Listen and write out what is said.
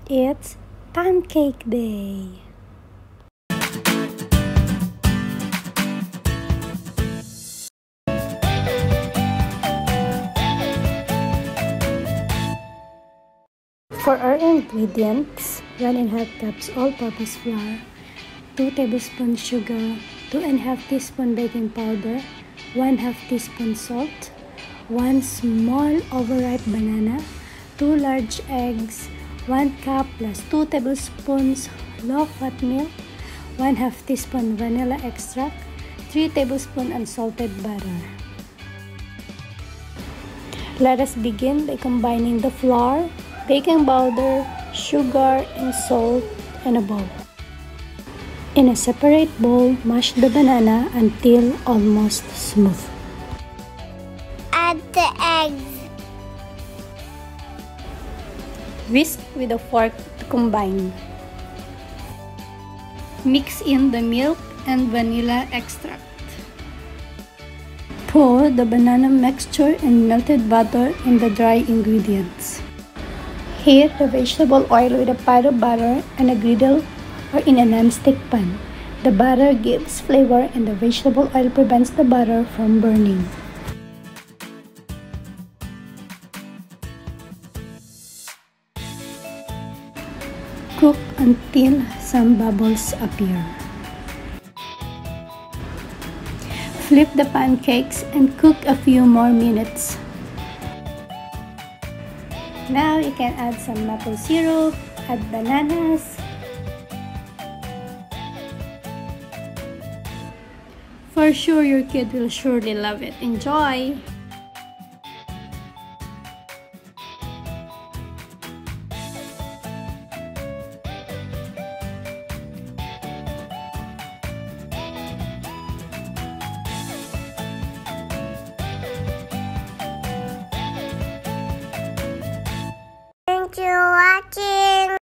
It's Pancake Day! For our ingredients, 1½ cups all-purpose flour, 2 tablespoons sugar, 2½ teaspoon baking powder, 1/2 teaspoon salt, 1 small overripe banana, 2 large eggs, 1 cup plus 2 tablespoons low-fat milk, 1/2 teaspoon vanilla extract, 3 tablespoons unsalted butter. Let us begin by combining the flour, baking powder, sugar, and salt in a bowl. In a separate bowl, mash the banana until almost smooth. Add the eggs. Whisk with a fork to combine. Mix in the milk and vanilla extract. Pour the banana mixture and melted butter in the dry ingredients. Heat the vegetable oil with a pat of butter and a griddle or in a non-stick pan. The butter gives flavor and the vegetable oil prevents the butter from burning. Cook until some bubbles appear. Flip the pancakes and cook a few more minutes. Now you can add some maple syrup, add bananas, for sure your kid will surely love it. Enjoy!